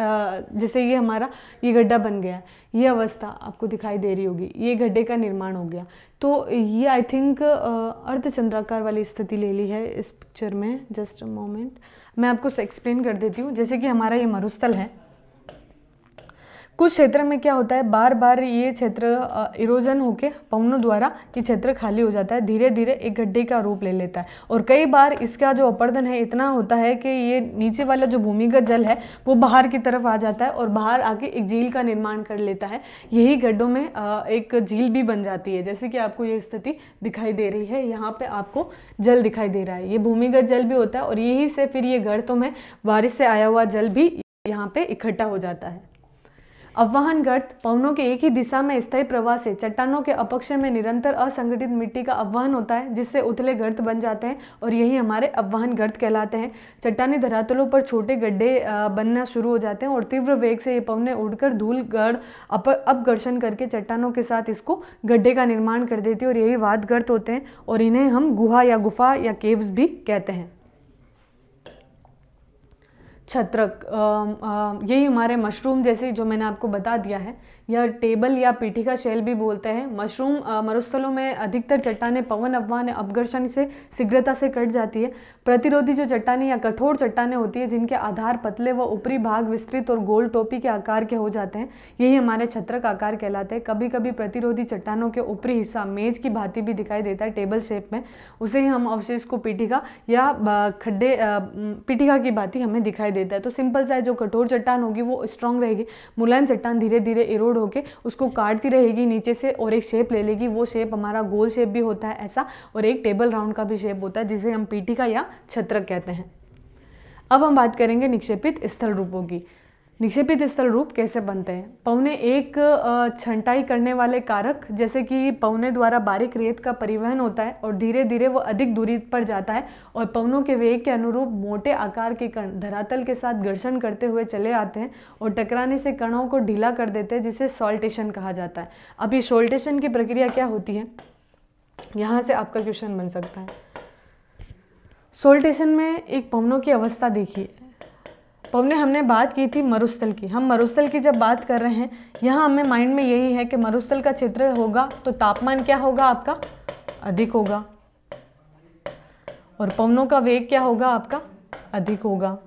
जैसे ये हमारा ये गड्ढा बन गया, ये अवस्था आपको दिखाई दे रही होगी, ये गड्ढे का निर्माण हो गया। तो ये आई थिंक अर्धचंद्राकार वाली स्थिति ले ली है इस पिक्चर में। जस्ट अ मोमेंट, मैं आपको एक्सप्लेन कर देती हूँ। जैसे कि हमारा ये मरुस्थल है, कुछ क्षेत्र में क्या होता है, बार बार ये क्षेत्र इरोजन होके पवनों द्वारा ये क्षेत्र खाली हो जाता है, धीरे धीरे एक गड्ढे का रूप ले लेता है। और कई बार इसका जो अपर्दन है इतना होता है कि ये नीचे वाला जो भूमिगत जल है वो बाहर की तरफ आ जाता है और बाहर आके एक झील का निर्माण कर लेता है। यही गड्ढों में एक झील भी बन जाती है। जैसे कि आपको ये स्थिति दिखाई दे रही है, यहाँ पे आपको जल दिखाई दे रहा है, ये भूमिगत जल भी होता है और यही से फिर ये गर्तों में बारिश से आया हुआ जल भी यहाँ पे इकट्ठा हो जाता है। अववाहन गर्त पवनों के एक ही दिशा में स्थायी प्रवाह से चट्टानों के अपक्ष में निरंतर असंगठित मिट्टी का अववहन होता है, जिससे उथले गर्त बन जाते हैं और यही हमारे अववाहन गर्त कहलाते हैं। चट्टानी धरातलों पर छोटे गड्ढे बनना शुरू हो जाते हैं और तीव्र वेग से ये पवनें उड़कर धूल गढ़ अपघर्षण करके चट्टानों के साथ इसको गड्ढे का निर्माण कर देती है और यही वात गर्त होते हैं और इन्हें हम गुहा या गुफा या केव्स भी कहते हैं। छत्रक, यही हमारे मशरूम जैसे जो मैंने आपको बता दिया है, यह टेबल या पीठिका शैल भी बोलते हैं। मशरूम मरुस्थलों में अधिकतर चट्टानें पवन अववाहन अपघर्षण से शीघ्रता से कट जाती है। प्रतिरोधी जो चट्टानें या कठोर चट्टानें होती है जिनके आधार पतले व ऊपरी भाग विस्तृत और गोल टोपी के आकार के हो जाते हैं, यही हमारे छत्रक आकार कहलाते हैं। कभी कभी प्रतिरोधी चट्टानों के ऊपरी हिस्सा मेज की भांति भी दिखाई देता है टेबल शेप में, उसे ही हम अवशेष को पीठिका या खड्डे पीठिका की भांति हमें दिखाई देता है। तो सिंपल सा है, जो कठोर चट्टान होगी वो स्ट्रांग रहेगी, मुलायम चट्टान धीरे धीरे इरोड होके उसको काटती रहेगी नीचे से और एक शेप ले लेगी। वो शेप हमारा गोल शेप भी होता है ऐसा, और एक टेबल राउंड का भी शेप होता है जिसे हम पीठिका या छत्रक कहते हैं। अब हम बात करेंगे निक्षेपित स्थल रूपों की। निक्षेपित स्थल रूप कैसे बनते हैं? पवने एक छंटाई करने वाले कारक, जैसे कि पवने द्वारा बारीक रेत का परिवहन होता है और धीरे धीरे वो अधिक दूरी पर जाता है और पवनों के वेग के अनुरूप मोटे आकार के कण धरातल के साथ घर्षण करते हुए चले आते हैं और टकराने से कणों को ढीला कर देते हैं, जिसे सॉल्टेशन कहा जाता है। अब ये सॉल्टेशन की प्रक्रिया क्या होती है, यहाँ से आपका क्वेश्चन बन सकता है। सॉल्टेशन में एक पवनों की अवस्था देखिए, पवने हमने बात की थी मरुस्थल की, हम मरुस्थल की जब बात कर रहे हैं यहाँ हमें माइंड में यही है कि मरुस्थल का क्षेत्र होगा तो तापमान क्या होगा आपका, अधिक होगा, और पवनों का वेग क्या होगा आपका, अधिक होगा।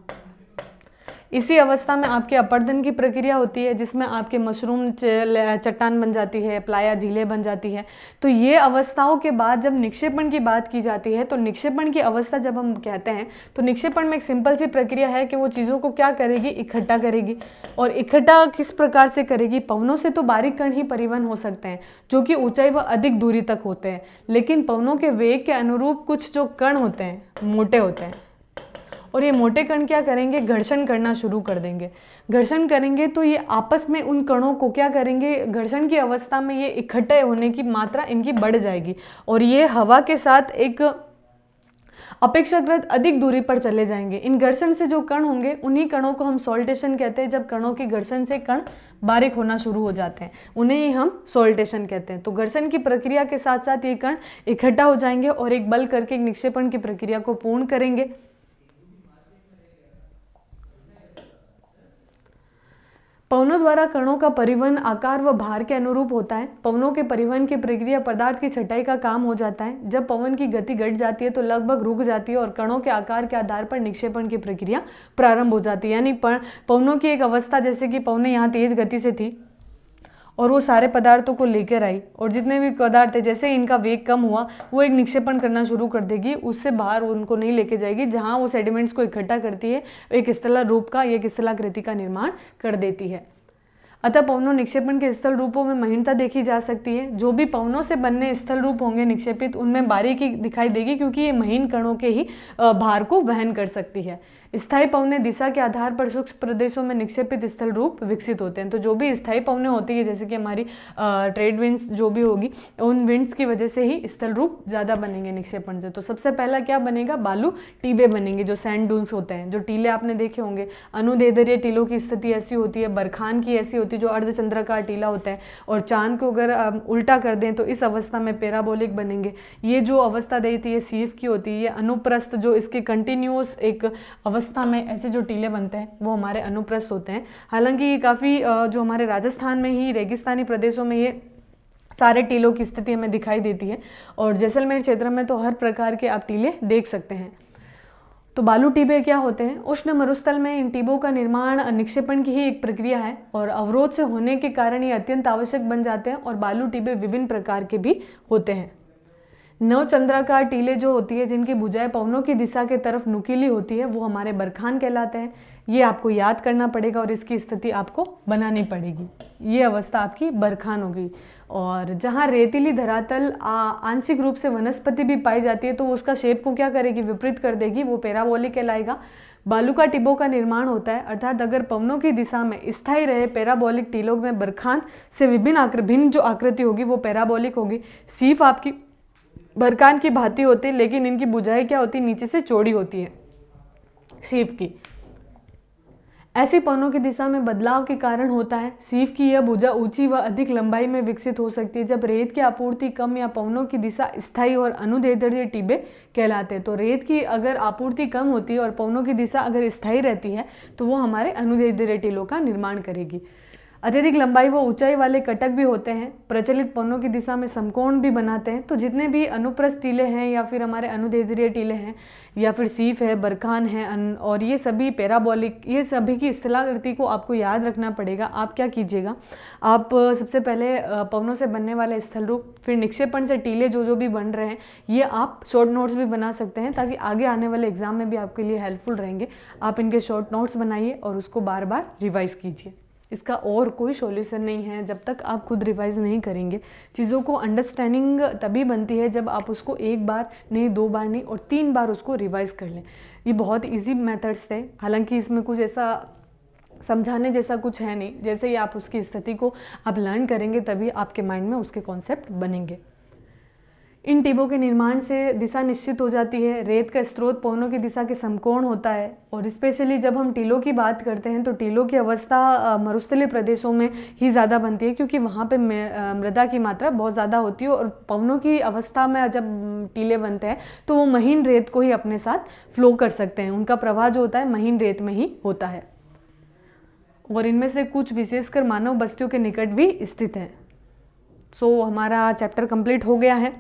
इसी अवस्था में आपके अपरदन की प्रक्रिया होती है, जिसमें आपके मशरूम चट्टान बन जाती है, प्लाया झीलें बन जाती है। तो ये अवस्थाओं के बाद जब निक्षेपण की बात की जाती है, तो निक्षेपण की अवस्था जब हम कहते हैं तो निक्षेपण में एक सिंपल सी प्रक्रिया है कि वो चीज़ों को क्या करेगी, इकट्ठा करेगी। और इकट्ठा किस प्रकार से करेगी? पवनों से तो बारीक कण ही परिवहन हो सकते हैं जो कि ऊंचाई व अधिक दूरी तक होते हैं, लेकिन पवनों के वेग के अनुरूप कुछ जो कण होते हैं मोटे होते हैं, और ये मोटे कण क्या करेंगे? घर्षण करना शुरू कर देंगे। घर्षण करेंगे तो ये आपस में उन कणों को क्या करेंगे? घर्षण की अवस्था में ये इकट्ठे होने की मात्रा इनकी बढ़ जाएगी और ये हवा के साथ एक अपेक्षाकृत अधिक दूरी पर चले जाएंगे। इन घर्षण से जो कण होंगे उन्हीं कणों को हम सॉल्टेशन कहते हैं। जब कणों की घर्षण से कण बारीक होना शुरू हो जाते हैं उन्हें ही हम सॉल्टेशन कहते हैं। तो घर्षण की प्रक्रिया के साथ साथ ये कण इकट्ठा हो जाएंगे और एक बल करके एक निक्षेपण की प्रक्रिया को पूर्ण करेंगे। पवनों द्वारा कणों का परिवहन आकार व भार के अनुरूप होता है। पवनों के परिवहन की प्रक्रिया पदार्थ की छटाई का काम हो जाता है। जब पवन की गति घट जाती है तो लगभग रुक जाती है और कणों के आकार के आधार पर निक्षेपण की प्रक्रिया प्रारंभ हो जाती है। यानी पवनों की एक अवस्था, जैसे कि पवनें यहाँ तेज गति से थी और वो सारे पदार्थों को लेकर आई और जितने भी पदार्थ थे जैसे इनका वेग कम हुआ वो एक निक्षेपण करना शुरू कर देगी, उससे बाहर उनको नहीं लेके जाएगी, जहाँ वो सेडिमेंट्स को इकट्ठा करती है, एक स्थल रूप का, एक स्थलाकृति का निर्माण कर देती है। अतः पवनों निक्षेपण के स्थल रूपों में महीनता देखी जा सकती है। जो भी पवनों से बनने स्थल रूप होंगे निक्षेपित, उनमें बारीकी दिखाई देगी क्योंकि ये महीन कणों के ही भार को वहन कर सकती है। स्थायी पवनें दिशा के आधार पर सूक्ष्म प्रदेशों में निक्षेपित स्थल रूप विकसित होते हैं। तो जो भी स्थायी पवनें होती है, जैसे कि हमारी ट्रेड विंड्स जो भी होगी, उन विंड्स की वजह से ही स्थल रूप ज़्यादा बनेंगे निक्षेपण से। तो सबसे पहला क्या बनेगा? बालू टीबे बनेंगे, जो सैंड डून्स होते हैं। जो टीले आपने देखे होंगे, अनुदैर्ध्य टीलों की स्थिति ऐसी होती है, बरखान की ऐसी होती है जो अर्धचंद्राकार टीला होता है, और चांद को अगर उल्टा कर दें तो इस अवस्था में पैराबोलिक बनेंगे। ये जो अवस्था दी थी ये सीफ की होती है। ये अनुप्रस्थ, जो इसके कंटिन्यूस एक अवस्था में ऐसे जो टीले बनते हैं वो हमारे अनुप्रस्थ होते हैं। हालांकि ये काफ़ी जो हमारे राजस्थान में ही रेगिस्तानी प्रदेशों में ये सारे टीलों की स्थिति हमें दिखाई देती है, और जैसलमेर क्षेत्र में तो हर प्रकार के आप टीले देख सकते हैं। तो बालू टीबे क्या होते हैं? उष्ण मरुस्थल में इन टीबों का निर्माण निक्षेपण की ही एक प्रक्रिया है और अवरोध से होने के कारण ये अत्यंत आवश्यक बन जाते हैं। और बालू टीबे विभिन्न प्रकार के भी होते हैं। नवचंद्राकार टीले जो होती है, जिनकी भुजाएं पवनों की दिशा के तरफ नुकीली होती है, वो हमारे बरखान कहलाते हैं। ये आपको याद करना पड़ेगा और इसकी स्थिति आपको बनानी पड़ेगी। ये अवस्था आपकी बरखान होगी। और जहाँ रेतीली धरातल आंशिक रूप से वनस्पति भी पाई जाती है तो उसका शेप को क्या करेगी? विपरीत कर देगी, वो पैराबोलिक कहलाएगा। बालू का टिब्बों का निर्माण होता है, अर्थात अगर पवनों की दिशा में स्थायी रहे पैराबोलिक टीलों में बरखान से भिन्न जो आकृति होगी वो पैराबोलिक होगी। सीफ आपकी बरखान की भांति होती है, लेकिन इनकी भुजाएं क्या होती है? नीचे से चौड़ी होती है सीफ की। ऐसी पवनों की दिशा में बदलाव के कारण होता है। सीफ की यह भुजा ऊंची व अधिक लंबाई में विकसित हो सकती है जब रेत की आपूर्ति कम या पवनों की दिशा स्थायी और अनुदैर्ध्य टीबे कहलाते हैं। तो रेत की अगर आपूर्ति कम होती है और पवनों की दिशा अगर स्थायी रहती है तो वो हमारे अनुदैर्ध्य टीलों का निर्माण करेगी। अत्यधिक लंबाई व ऊंचाई वाले कटक भी होते हैं, प्रचलित पवनों की दिशा में समकोण भी बनाते हैं। तो जितने भी अनुप्रस्थ टीले हैं या फिर हमारे अनुदैर्ध्य टीले हैं या फिर सीफ है, बरखान है और ये सभी पैराबोलिक, ये सभी की स्थलाकृति को आपको याद रखना पड़ेगा। आप क्या कीजिएगा, आप सबसे पहले पवनों से बनने वाले स्थल रूप, फिर निक्षेपण से टीले जो भी बन रहे हैं, ये आप शॉर्ट नोट्स भी बना सकते हैं ताकि आगे आने वाले एग्जाम में भी आपके लिए हेल्पफुल रहेंगे। आप इनके शॉर्ट नोट्स बनाइए और उसको बार बार रिवाइज कीजिए। इसका और कोई सॉल्यूशन नहीं है जब तक आप खुद रिवाइज नहीं करेंगे। चीज़ों को अंडरस्टैंडिंग तभी बनती है जब आप उसको एक बार नहीं, 2 बार नहीं और 3 बार उसको रिवाइज कर लें। ये बहुत इजी मेथड्स थे, हालांकि इसमें कुछ ऐसा समझाने जैसा कुछ है नहीं। जैसे ही आप उसकी स्थिति को आप लर्न करेंगे तभी आपके माइंड में उसके कॉन्सेप्ट बनेंगे। इन टीबों के निर्माण से दिशा निश्चित हो जाती है। रेत का स्रोत पवनों की दिशा के समकोण होता है और स्पेशली जब हम टीलों की बात करते हैं तो टीलों की अवस्था मरुस्थलीय प्रदेशों में ही ज़्यादा बनती है क्योंकि वहाँ पे मृदा की मात्रा बहुत ज़्यादा होती है। और पवनों की अवस्था में जब टीले बनते हैं तो वो महीन रेत को ही अपने साथ फ्लो कर सकते हैं। उनका प्रवाह जो होता है महीन रेत में ही होता है और इनमें से कुछ विशेषकर मानव बस्तियों के निकट भी स्थित हैं। सो हमारा चैप्टर कंप्लीट हो गया है,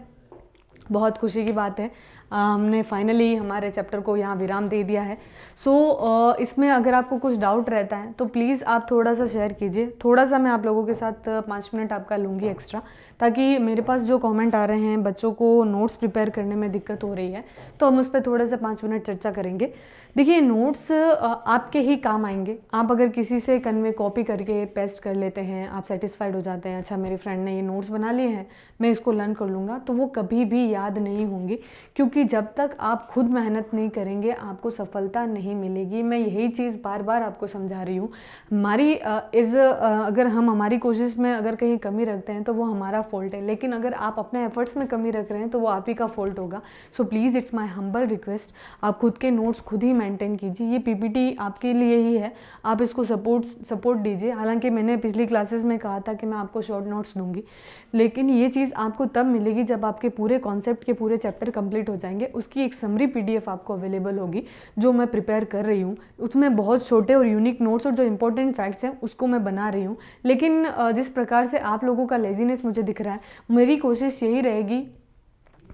बहुत खुशी की बात है। हमने फाइनली हमारे चैप्टर को यहाँ विराम दे दिया है। सो इसमें अगर आपको कुछ डाउट रहता है तो प्लीज़ आप थोड़ा सा शेयर कीजिए। थोड़ा सा मैं आप लोगों के साथ 5 मिनट आपका लूँगी एक्स्ट्रा, ताकि मेरे पास जो कमेंट आ रहे हैं, बच्चों को नोट्स प्रिपेयर करने में दिक्कत हो रही है, तो हम उस पर थोड़े से 5 मिनट चर्चा करेंगे। देखिए, नोट्स आपके ही काम आएंगे। आप अगर किसी से कन्वे कॉपी करके पेस्ट कर लेते हैं, आप सेटिस्फाइड हो जाते हैं, अच्छा मेरे फ्रेंड ने ये नोट्स बना लिए हैं, मैं इसको लर्न कर लूँगा, तो वो कभी भी याद नहीं होंगे, क्योंकि जब तक आप खुद मेहनत नहीं करेंगे आपको सफलता नहीं मिलेगी। मैं यही चीज़ बार बार आपको समझा रही हूँ। हमारी अगर हम हमारी कोशिश में अगर कहीं कमी रखते हैं तो वो हमारा फॉल्ट है, लेकिन अगर आप अपने एफर्ट्स में कमी रख रहे हैं तो वो आप ही का फॉल्ट होगा। So please, it's my humble request, आप खुद के नोट्स खुद ही मेंटेन कीजिए। ये पीपीटी आपके लिए ही है, आप इसको सपोर्ट दीजिए। हालांकि मैंने पिछली क्लासेस में कहा था कि मैं आपको शॉर्ट नोट्स दूंगी, लेकिन ये चीज़ आपको तब मिलेगी जब आपके पूरे कॉन्सेप्ट के पूरे चैप्टर कंप्लीट हो जाएंगे। उसकी एक समरी पीडीएफ आपको अवेलेबल होगी जो मैं प्रिपेयर कर रही हूँ। उसमें बहुत छोटे और यूनिक नोट्स और जो इंपॉर्टेंट फैक्ट्स हैं उसको मैं बना रही हूँ। लेकिन जिस प्रकार से आप लोगों का लेजीनेस मुझे दिख रहा है, मेरी कोशिश यही रहेगी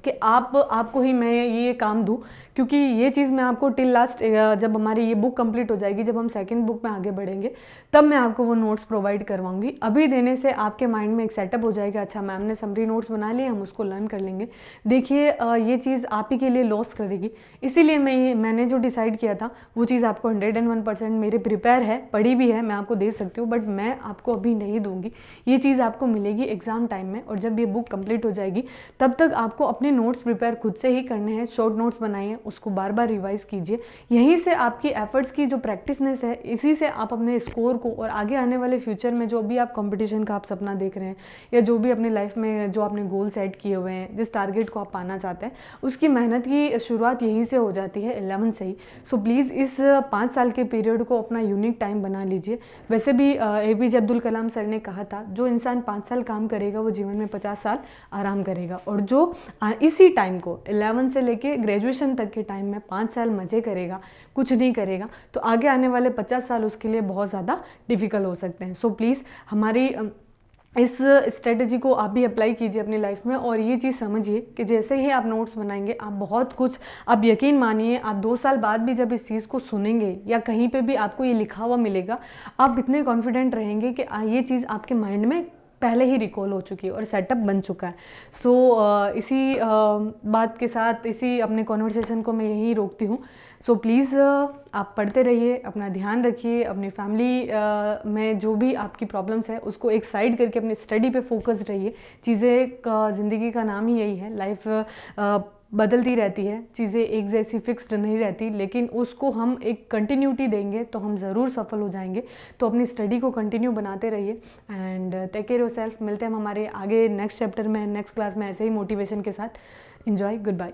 कि आपको ही मैं ये काम दूँ, क्योंकि ये चीज़ मैं आपको टिल लास्ट, जब हमारी ये बुक कंप्लीट हो जाएगी, जब हम सेकंड बुक में आगे बढ़ेंगे, तब मैं आपको वो नोट्स प्रोवाइड करवाऊंगी। अभी देने से आपके माइंड में एक सेटअप हो जाएगा, अच्छा मैम ने समरी नोट्स बना लिए, हम उसको लर्न कर लेंगे। देखिए, ये चीज़ आप ही के लिए लॉस करेगी, इसीलिए मैंने जो डिसाइड किया था वो चीज़ आपको 101% मेरे प्रिपेयर है, पढ़ी भी है, मैं आपको दे सकती हूँ, बट मैं आपको अभी नहीं दूंगी। ये चीज़ आपको मिलेगी एग्ज़ाम टाइम में, और जब ये बुक कंप्लीट हो जाएगी तब तक आपको अपने नोट्स प्रिपेयर खुद से ही करने हैं। शॉर्ट नोट्स बनाइए, उसको बार बार रिवाइज कीजिए। यहीं से आपकी एफर्ट्स की जो प्रैक्टिसनेस है, इसी से आप अपने स्कोर को और आगे आने वाले फ्यूचर में जो भी आप कंपटीशन का आप सपना देख रहे हैं, या जो भी अपने लाइफ में जो आपने गोल सेट किए हुए हैं, जिस टारगेट को आप पाना चाहते हैं, उसकी मेहनत की शुरुआत यहीं से हो जाती है, 11 से ही। सो प्लीज़ इस 5 साल के पीरियड को अपना यूनिक टाइम बना लीजिए। वैसे भी APJ अब्दुल कलाम सर ने कहा था, जो इंसान 5 साल काम करेगा वो जीवन में 50 साल आराम करेगा, और जो इसी टाइम को 11 से लेके ग्रेजुएशन तक के टाइम में 5 साल मज़े करेगा, कुछ नहीं करेगा, तो आगे आने वाले 50 साल उसके लिए बहुत ज़्यादा डिफ़िकल्ट हो सकते हैं। सो प्लीज़ हमारी इस स्ट्रेटजी को आप भी अप्लाई कीजिए अपनी लाइफ में, और ये चीज़ समझिए कि जैसे ही आप नोट्स बनाएंगे, आप बहुत कुछ, आप यकीन मानिए, आप 2 साल बाद भी जब इस चीज़ को सुनेंगे या कहीं पे भी आपको ये लिखा हुआ मिलेगा, आप इतने कॉन्फिडेंट रहेंगे कि ये चीज़ आपके माइंड में पहले ही रिकॉल हो चुकी है और सेटअप बन चुका है। सो इसी बात के साथ, इसी अपने कॉन्वर्सेशन को मैं यहीं रोकती हूँ। सो प्लीज़ आप पढ़ते रहिए, अपना ध्यान रखिए, अपनी फैमिली में जो भी आपकी प्रॉब्लम्स है उसको एक साइड करके अपनी स्टडी पे फोकस रहिए। चीज़ें का ज़िंदगी का नाम ही यही है, लाइफ बदलती रहती है, चीज़ें एक जैसी फिक्स्ड नहीं रहती, लेकिन उसको हम एक कंटिन्यूटी देंगे तो हम ज़रूर सफल हो जाएंगे। तो अपनी स्टडी को कंटिन्यू बनाते रहिए एंड टेक केयर योरसेल्फ। मिलते हैं हम हमारे आगे नेक्स्ट चैप्टर में, नेक्स्ट क्लास में, ऐसे ही मोटिवेशन के साथ। Enjoy, good bye.